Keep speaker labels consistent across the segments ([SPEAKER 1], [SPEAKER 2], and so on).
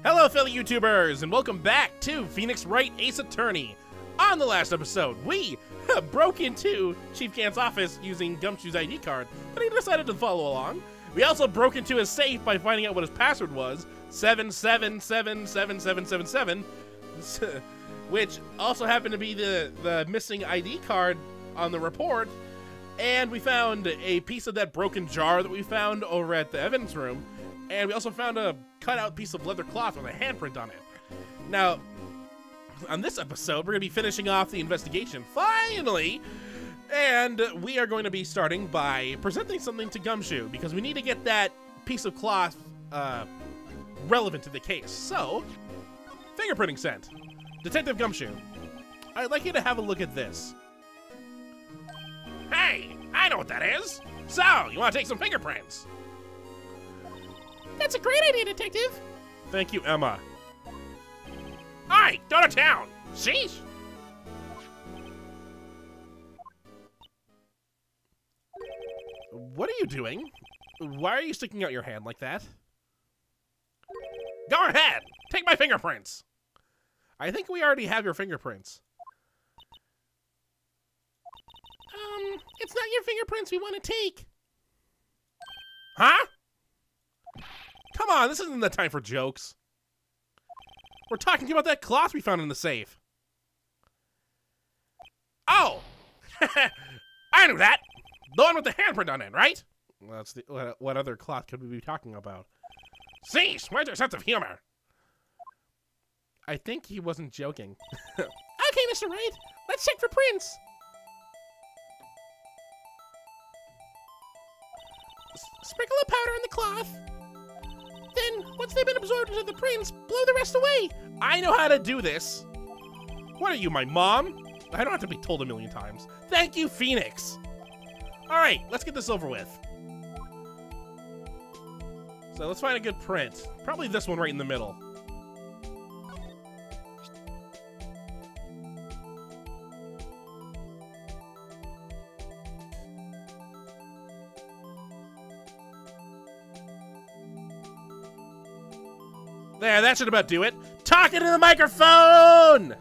[SPEAKER 1] Hello, fellow YouTubers, and welcome back to Phoenix Wright Ace Attorney. On the last episode, we broke into Chief Gant's office using Gumshoe's ID card, but he decided to follow along. We also broke into his safe by finding out what his password was, 77777777, which also happened to be the missing ID card on the report. And we found a piece of that broken jar that we found over at the evidence room. And we also found a cut-out piece of leather cloth with a handprint on it. Now, on this episode, we're going to be finishing off the investigation, finally! And we are going to be starting by presenting something to Gumshoe, because we need to get that piece of cloth relevant to the case. So, fingerprinting sent. Detective Gumshoe, I'd like you to have a look at this. Hey, I know what that is! So, you want to take some fingerprints?
[SPEAKER 2] That's a great idea, Detective.
[SPEAKER 1] Thank you, Emma. Alright, go to town! Sheesh! What are you doing? Why are you sticking out your hand like that? Go ahead! Take my fingerprints! I think we already have your fingerprints.
[SPEAKER 2] It's not your fingerprints we want to take.
[SPEAKER 1] Huh? Come on, this isn't the time for jokes. We're talking about that cloth we found in the safe. Oh! I knew that! The one with the handprint on it, right? Well, that's the, what other cloth could we be talking about? Cease! Where's your sense of humor? I think he wasn't joking.
[SPEAKER 2] Okay, Mr. Wright, let's check for prints. Sprinkle a powder on the cloth. Then, once they've been absorbed into the prints, blow the rest away.
[SPEAKER 1] I know how to do this. What are you, my mom? I don't have to be told a million times. Thank you, Phoenix. All right, let's get this over with. So let's find a good print. Probably this one right in the middle. There, that should about do it. Talking to the microphone!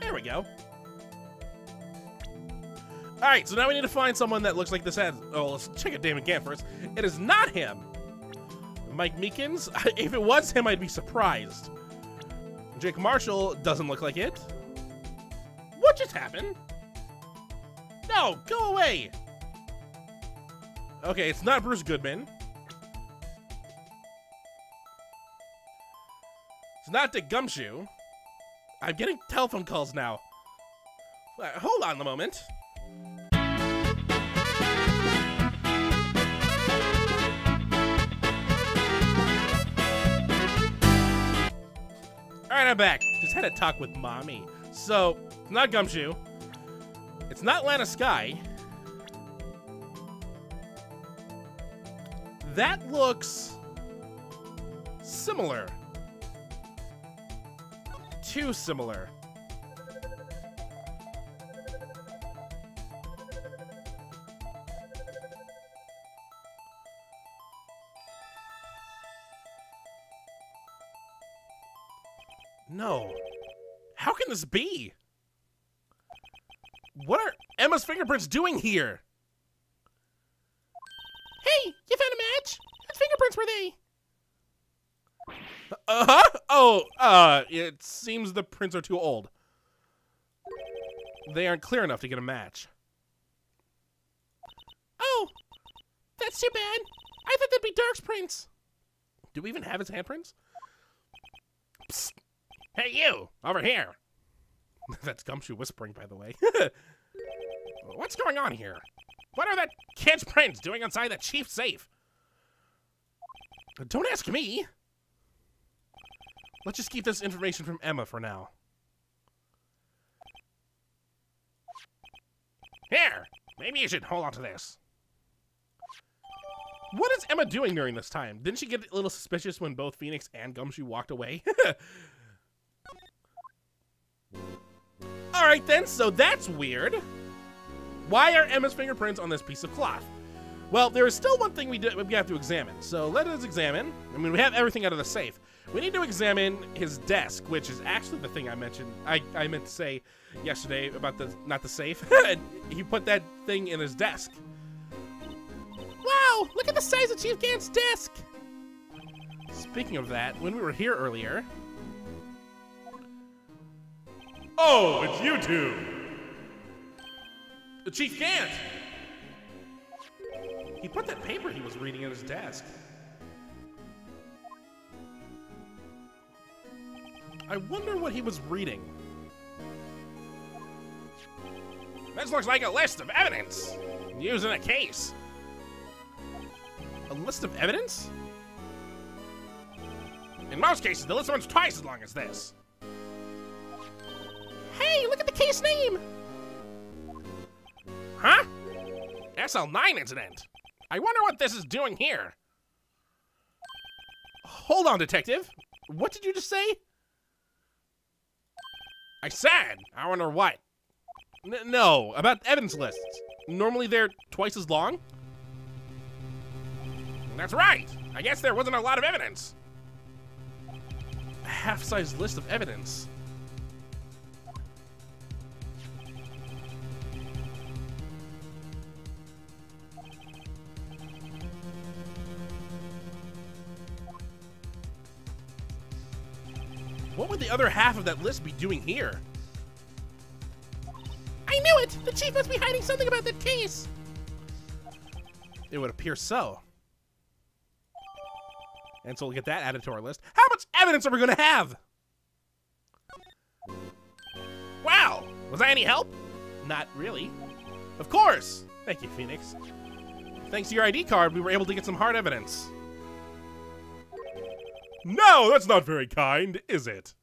[SPEAKER 1] There we go. Alright, so now we need to find someone that looks like this has... Oh, let's check it David Gant first. It is not him. Mike Meekins? If it was him, I'd be surprised. Jake Marshall doesn't look like it. What just happened? No, go away! Okay, it's not Bruce Goodman. It's not Dick Gumshoe. I'm getting telephone calls now. Hold on a moment. Alright, I'm back. Just had a talk with mommy. So, it's not Gumshoe. It's not Lana Sky. That looks similar. Too similar. No. How can this be? What are Emma's fingerprints doing here?
[SPEAKER 2] Hey, you found a match? Whose fingerprints were they?
[SPEAKER 1] Uh-huh? Oh, it seems the prints are too old. They aren't clear enough to get a match.
[SPEAKER 2] Oh, that's too bad. I thought that'd be Dark's prints.
[SPEAKER 1] Do we even have his handprints? Psst. Hey, you! Over here! That's Gumshoe whispering, by the way. What's going on here? What are that kid's prints doing inside the chief safe? Don't ask me! Let's just keep this information from Emma for now. Here! Maybe you should hold on to this. What is Emma doing during this time? Didn't she get a little suspicious when both Phoenix and Gumshoe walked away? Alright then, so that's weird. Why are Emma's fingerprints on this piece of cloth? Well, there is still one thing we have to examine. So let us examine. I mean, we have everything out of the safe. We need to examine his desk, which is actually the thing I mentioned. I meant to say yesterday about the not the safe. He put that thing in his desk.
[SPEAKER 2] Wow, look at the size of Chief Gant's desk.
[SPEAKER 1] Speaking of that, when we were here earlier.
[SPEAKER 3] Oh, it's you two.
[SPEAKER 1] Chief Gant! He put that paper he was reading in his desk. I wonder what he was reading.
[SPEAKER 2] This looks like a list of evidence used in a case.
[SPEAKER 1] A list of evidence?
[SPEAKER 2] In most cases, the list runs twice as long as this.
[SPEAKER 4] Hey, look at the case name!
[SPEAKER 2] Huh? SL9 incident. I wonder what this is doing here.
[SPEAKER 1] Hold on, detective. What did you just say?
[SPEAKER 2] I said, I wonder what.
[SPEAKER 1] No, about evidence lists. Normally they're twice as long?
[SPEAKER 2] That's right. I guess there wasn't a lot of evidence.
[SPEAKER 1] A half-size list of evidence. What would the other half of that list be doing here?
[SPEAKER 4] I knew it! The chief must be hiding something about that case!
[SPEAKER 1] It would appear so. And so we'll get that added to our list. How much evidence are we gonna have?
[SPEAKER 2] Wow, was that any help?
[SPEAKER 1] Not really. Of course! Thank you, Phoenix. Thanks to your ID card, we were able to get some hard evidence.
[SPEAKER 3] No, that's not very kind, is it?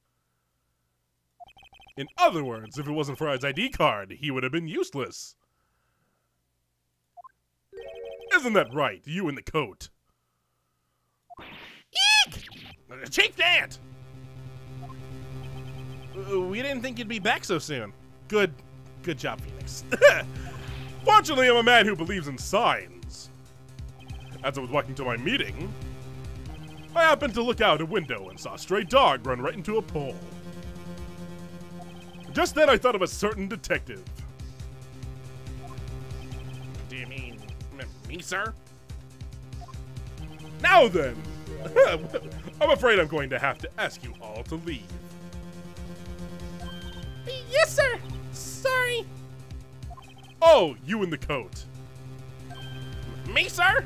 [SPEAKER 3] In other words, if it wasn't for his ID card, he would have been useless. Isn't that right, you in the coat?
[SPEAKER 2] Eek! Chief Gant!
[SPEAKER 1] We didn't think you'd be back so soon. Good job, Phoenix.
[SPEAKER 3] Fortunately, I'm a man who believes in signs. As I was walking to my meeting, I happened to look out a window and saw a stray dog run right into a pole. Just then I thought of a certain detective.
[SPEAKER 2] Do you mean me, sir?
[SPEAKER 3] Now then, I'm afraid I'm going to have to ask you all to leave.
[SPEAKER 4] Yes, sir! Sorry!
[SPEAKER 3] Oh, you in the coat.
[SPEAKER 2] Me, sir?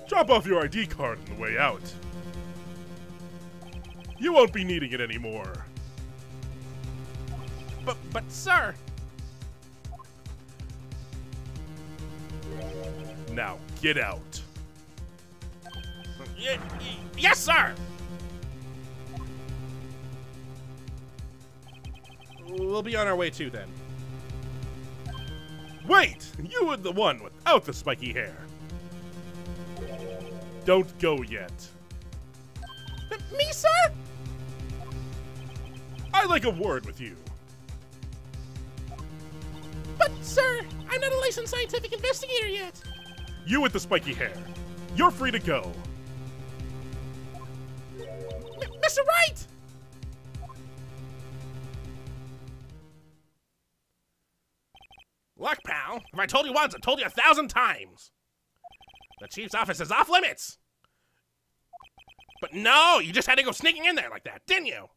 [SPEAKER 3] Drop off your ID card on the way out. You won't be needing it anymore.
[SPEAKER 2] But sir.
[SPEAKER 3] Now get out.
[SPEAKER 2] Yes, sir.
[SPEAKER 1] We'll be on our way too then.
[SPEAKER 3] Wait! You were the one without the spiky hair. Don't go yet.
[SPEAKER 4] Me, sir?
[SPEAKER 3] I'd like a word with you.
[SPEAKER 4] But, sir, I'm not a licensed scientific investigator yet.
[SPEAKER 3] You with the spiky hair. You're free to go.
[SPEAKER 4] Mr. Wright!
[SPEAKER 2] Look, pal, if I told you once, I've told you 1,000 times. The chief's office is off limits. But no, you just had to go sneaking in there like that, didn't you?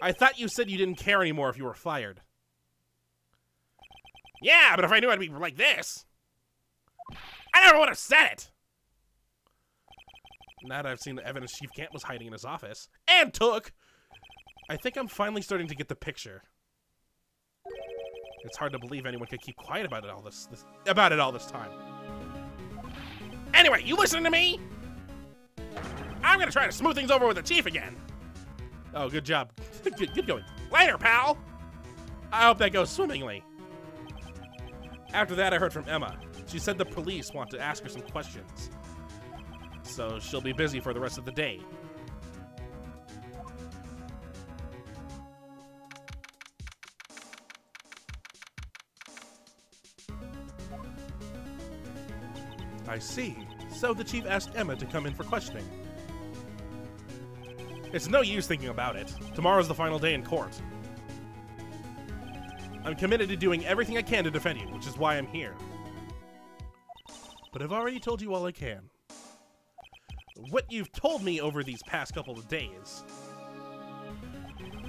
[SPEAKER 1] I thought you said you didn't care anymore if you were fired.
[SPEAKER 2] Yeah, but if I knew I'd be like this, I never would have said it.
[SPEAKER 1] Now that I've seen the evidence Chief Gant was hiding in his office, and took, I think I'm finally starting to get the picture. It's hard to believe anyone could keep quiet about it all this time.
[SPEAKER 2] Anyway, you listening to me? I'm gonna try to smooth things over with the chief again.
[SPEAKER 1] Oh, good job. Good going.
[SPEAKER 2] Later, pal.
[SPEAKER 1] I hope that goes swimmingly. After that, I heard from Emma. She said the police want to ask her some questions. So she'll be busy for the rest of the day.
[SPEAKER 3] I see.
[SPEAKER 1] So the chief asked Emma to come in for questioning. It's no use thinking about it. Tomorrow's the final day in court. I'm committed to doing everything I can to defend you, which is why I'm here. But I've already told you all I can. What you've told me over these past couple of days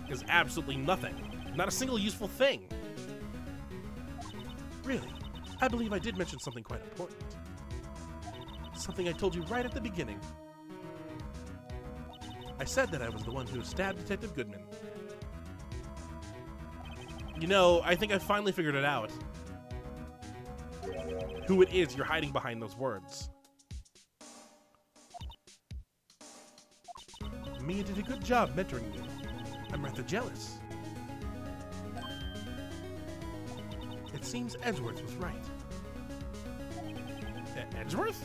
[SPEAKER 1] is absolutely nothing. Not a single useful thing. Really, I believe I did mention something quite important. Something I told you right at the beginning. I said that I was the one who stabbed Detective Goodman. You know, I think I finally figured it out. Who it is you're hiding behind those words. Mia did a good job mentoring you. I'm rather jealous. It seems Edgeworth was right. Edgeworth?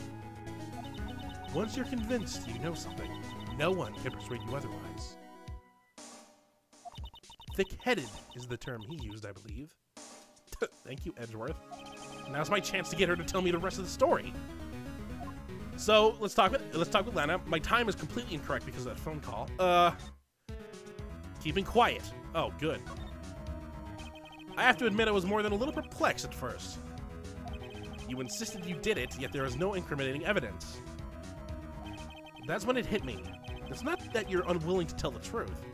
[SPEAKER 1] Once you're convinced you know something, no one can persuade you otherwise. Thick-headed is the term he used, I believe. Thank you, Edgeworth. Now's my chance to get her to tell me the rest of the story. So let's talk with Lana. My time is completely incorrect because of that phone call. Keeping quiet. Oh, good. I have to admit I was more than a little perplexed at first. You insisted you did it, yet there is no incriminating evidence. That's when it hit me. It's not that you're unwilling to tell the truth.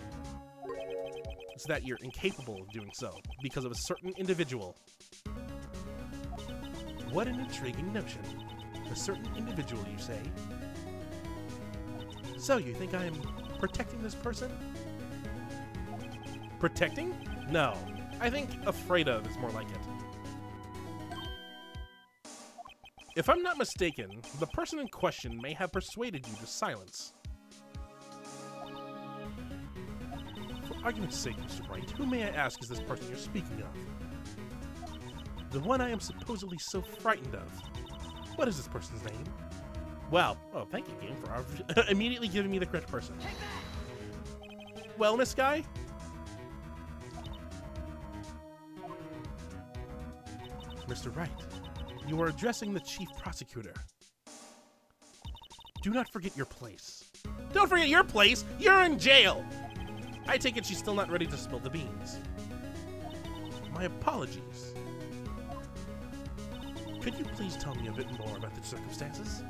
[SPEAKER 1] It's that you're incapable of doing so because of a certain individual. What an intriguing notion. A certain individual, you say? So you think I am protecting this person? Protecting? No. I think afraid of is more like it. If I'm not mistaken, the person in question may have persuaded you to silence. For argument's sake, Mr. Wright, who may I ask is this person you're speaking of? The one I am supposedly so frightened of. What is this person's name? Well, oh, thank you, game, for immediately giving me the correct person. Wellness guy? Mr. Wright, you are addressing the chief prosecutor. Do not forget your place. Don't forget your place? You're in jail! I take it she's still not ready to spill the beans. My apologies. Could you please tell me a bit more about the circumstances?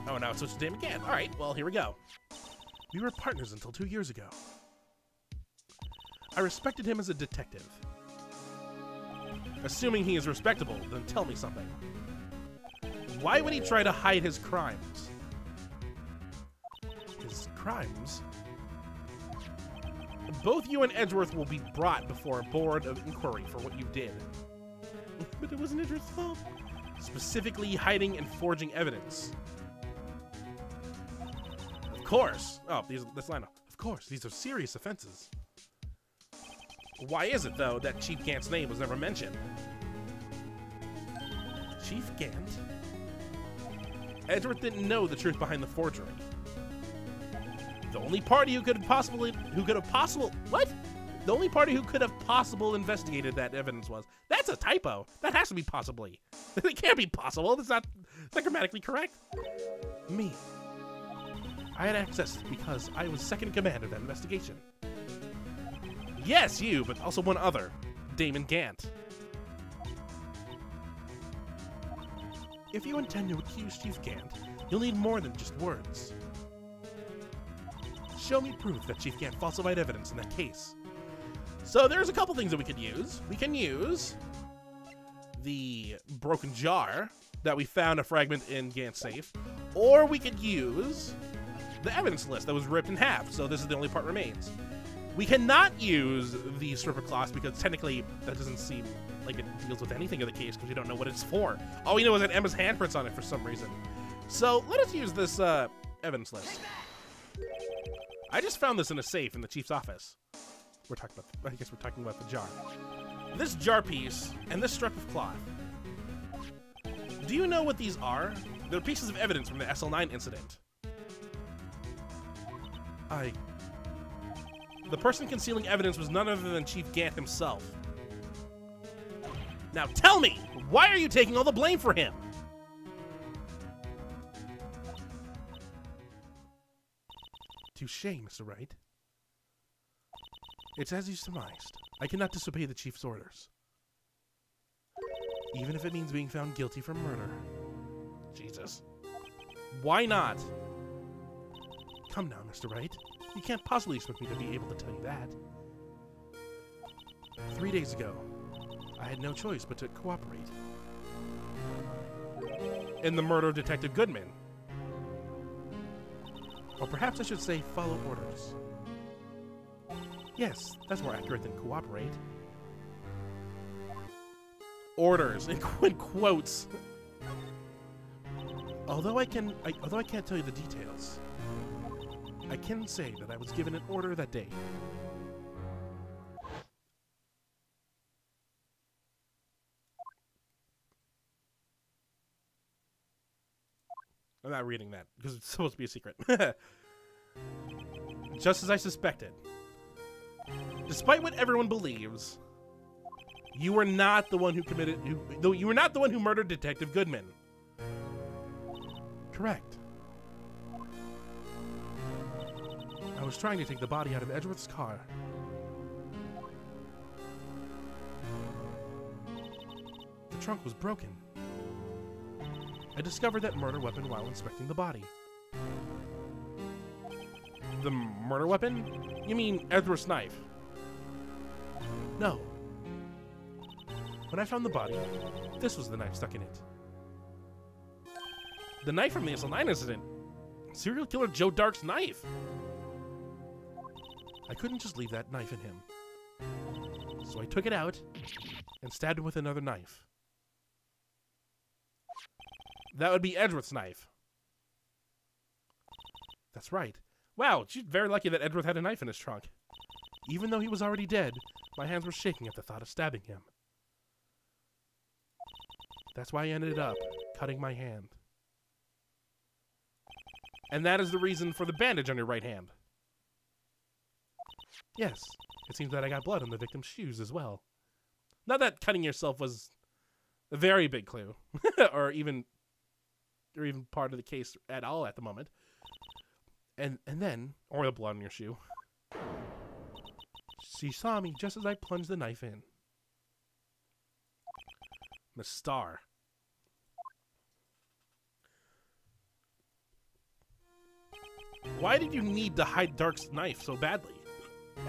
[SPEAKER 1] Oh, now it's switched to name again. All right, well, here we go. We were partners until 2 years ago. I respected him as a detective. Assuming he is respectable, then tell me something. Why would he try to hide his crimes? His crimes? Both you and Edgeworth will be brought before a board of inquiry for what you did. But it wasn't Edgeworth's fault. Specifically hiding and forging evidence. Of course. Oh, this line. Of course, these are serious offenses. Why is it, though, that Chief Gant's name was never mentioned? Chief Gant? Edgeworth didn't know the truth behind the forgery. The only party who could have possibly investigated that evidence was. That's a typo. That has to be possibly. It can't be possible. That's not grammatically correct. Me. I had access because I was second in command of that investigation. Yes, you, but also one other, Damon Gant. If you intend to accuse Chief Gant, you'll need more than just words. Show me proof that Chief Gant falsified evidence in that case. So there's a couple things that we could use. We can use the broken jar that we found a fragment in Gant's safe, or we could use the evidence list that was ripped in half, so this is the only part remains. We cannot use the stripper class because technically that doesn't seem like it deals with anything of the case because we don't know what it's for. All we know is that Emma's handprints on it for some reason. So let us use this evidence list. I just found this in a safe in the chief's office. I guess we're talking about the jar. This jar piece and this strip of cloth. Do you know what these are? They're pieces of evidence from the SL9 incident. The person concealing evidence was none other than Chief Gant himself. Now tell me, why are you taking all the blame for him? Touche, Mr. Wright. It's as you surmised. I cannot disobey the chief's orders. Even if it means being found guilty for murder.
[SPEAKER 2] Jesus.
[SPEAKER 1] Why not? Come now, Mr. Wright. You can't possibly expect me to be able to tell you that. 3 days ago, I had no choice but to cooperate.
[SPEAKER 2] In the murder of Detective Goodman.
[SPEAKER 1] Or perhaps I should say follow orders. Yes, that's more accurate than cooperate.
[SPEAKER 2] Orders, in quotes.
[SPEAKER 1] Although I can't tell you the details, I can say that I was given an order that day.
[SPEAKER 2] I'm not reading that because it's supposed to be a secret. Just as I suspected. Despite what everyone believes, you were not the one who committed. You were not the one who murdered Detective Goodman.
[SPEAKER 1] Correct. I was trying to take the body out of Edgeworth's car. The trunk was broken. I discovered that murder weapon while inspecting the body.
[SPEAKER 2] The murder weapon? You mean Edgeworth's knife?
[SPEAKER 1] No. When I found the body, this was the knife stuck in it.
[SPEAKER 2] The knife from the SL9 incident. Serial killer Joe Dark's knife.
[SPEAKER 1] I couldn't just leave that knife in him. So I took it out and stabbed him with another knife.
[SPEAKER 2] That would be Edgeworth's knife.
[SPEAKER 1] That's right.
[SPEAKER 2] Wow, she's very lucky that Edgeworth had a knife in his trunk.
[SPEAKER 1] Even though he was already dead, my hands were shaking at the thought of stabbing him. That's why I ended up cutting my hand.
[SPEAKER 2] And that is the reason for the bandage on your right hand.
[SPEAKER 1] Yes, it seems that I got blood on the victim's shoes as well.
[SPEAKER 2] Not that cutting yourself was a very big clue, or even part of the case at all at the moment.
[SPEAKER 1] And then,
[SPEAKER 2] or the blood on your shoe.
[SPEAKER 1] She saw me just as I plunged the knife in.
[SPEAKER 2] Miss Starr. Why did you need to hide Dark's knife so badly?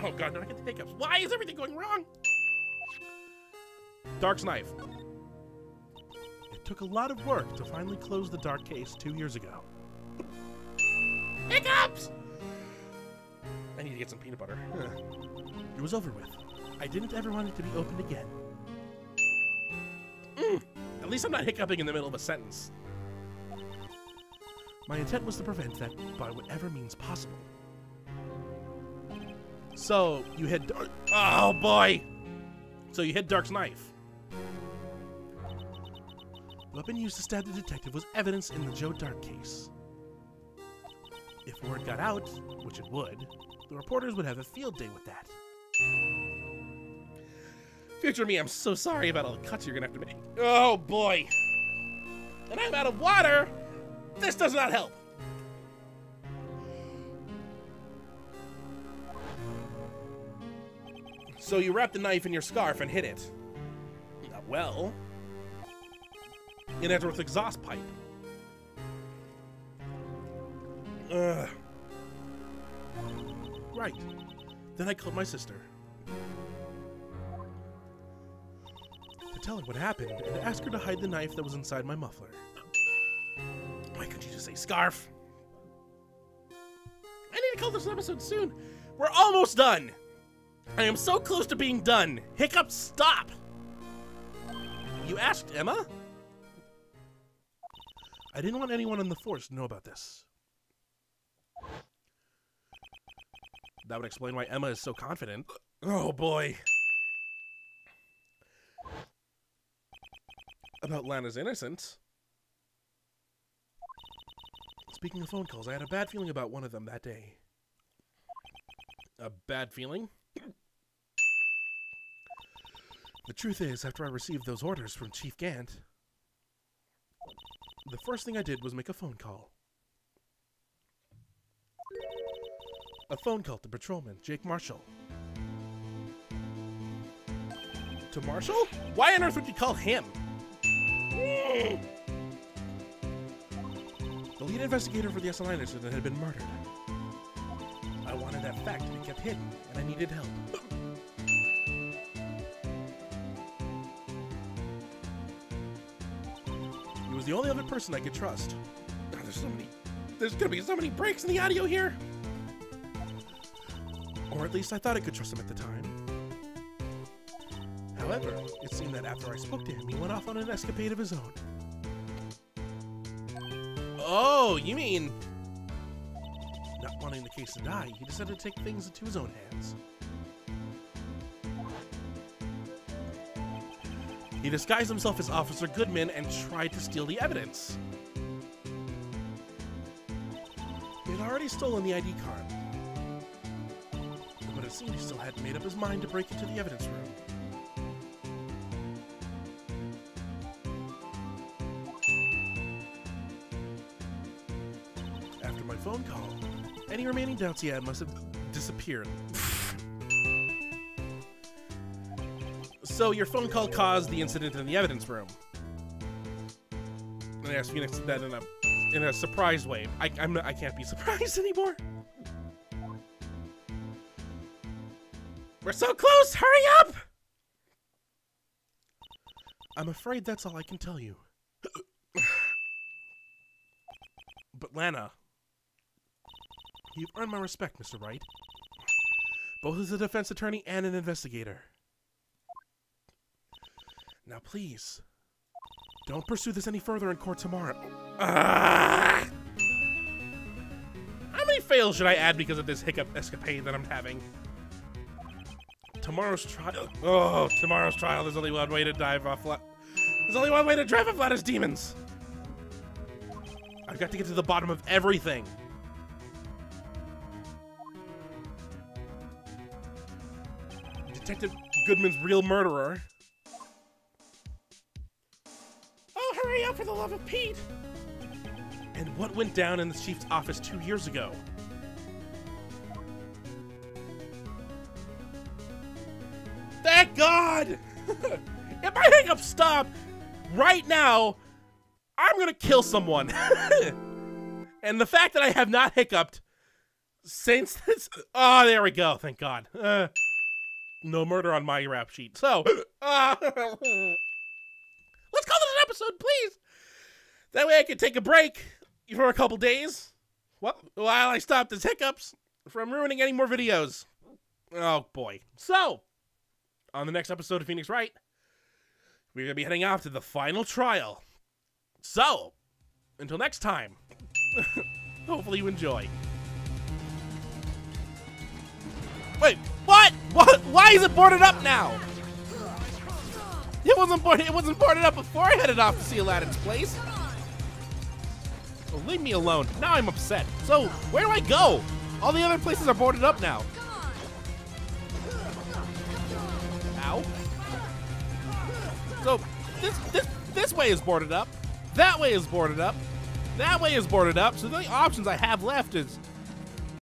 [SPEAKER 2] Oh god, no, I get the hiccups. Why is everything going wrong? Dark's knife.
[SPEAKER 1] It took a lot of work to finally close the Dark case 2 years ago.
[SPEAKER 2] Hiccups! I need to get some peanut butter.
[SPEAKER 1] It was over with. I didn't ever want it to be opened again.
[SPEAKER 2] At least I'm not hiccuping in the middle of a sentence.
[SPEAKER 1] My intent was to prevent that by whatever means possible.
[SPEAKER 2] So, you hid oh boy! So you hid Dark's knife.
[SPEAKER 1] The weapon used to stab the detective was evidence in the Joe Dark case. If word got out, which it would, the reporters would have a field day with that.
[SPEAKER 2] Future me, I'm so sorry about all the cuts you're gonna have to make. Oh boy! And I'm out of water! This does not help! So you wrapped the knife in your scarf and hid it. Well, in Edgeworth's exhaust pipe.
[SPEAKER 1] Right. Then I called my sister to tell her what happened and to ask her to hide the knife that was inside my muffler.
[SPEAKER 2] Why couldn't you just say scarf? I need to call this episode soon. We're almost done. I am so close to being done. Hiccup, stop. You asked Emma?
[SPEAKER 1] I didn't want anyone on the force to know about this.
[SPEAKER 2] That would explain why Emma is so confident. Oh boy. About Lana's innocence.
[SPEAKER 1] Speaking of phone calls, I had a bad feeling about one of them that day.
[SPEAKER 2] A bad feeling?
[SPEAKER 1] The truth is, after I received those orders from Chief Gant, the first thing I did was make a phone call. A phone call to patrolman Jake Marshall. To Marshall? Why on earth would you call him? The lead investigator for the SLI incident had been murdered. I wanted that fact to be kept hidden, and I needed help. He was the only other person I could trust. God, there's gonna be so many breaks in the audio here. Or at least I thought I could trust him at the time. However, it seemed that after I spoke to him, he went off on an escapade of his own. Oh, you mean... Not wanting the case to die, he decided to take things into his own hands. He disguised himself as Officer Goodman and tried to steal the evidence. He had already stolen the ID card. But it seemed he still hadn't made up his mind to break into the evidence room. After my phone call, any remaining doubts he had must have disappeared. So your phone call caused the incident in the evidence room. And I asked Phoenix that in a surprised way. I can't be surprised anymore. We're so close! Hurry up! I'm afraid that's all I can tell you. But Lana, you've earned my respect, Mr. Wright. Both as a defense attorney and an investigator. Now please, don't pursue this any further in court tomorrow. How many fails should I add because of this hiccup escapade that I'm having? Tomorrow's trial. Oh, tomorrow's trial. There's only one way to drive off. There's only one way to drive off Lana's demons. I've got to get to the bottom of everything. Detective Goodman's real murderer.
[SPEAKER 4] Oh, hurry up for the love of Pete!
[SPEAKER 1] And what went down in the chief's office 2 years ago? Thank God! If my hiccups stop right now, I'm gonna kill someone. And the fact that I have not hiccuped since this... Oh, there we go. Thank God. No murder on my rap sheet. So, let's call it an episode, please. That way I can take a break for a couple days while I stop these hiccups from ruining any more videos. Oh, boy. So, on the next episode of Phoenix Wright, we're going to be heading off to the final trial. So, until next time, hopefully you enjoy. Wait, what? What? Why is it boarded up now? It wasn't boarded up before I headed off to see Aladdin's place. Oh, leave me alone. Now I'm upset. So, where do I go? All the other places are boarded up now. Ow. So, this way is boarded up. That way is boarded up. That way is boarded up. So the only options I have left is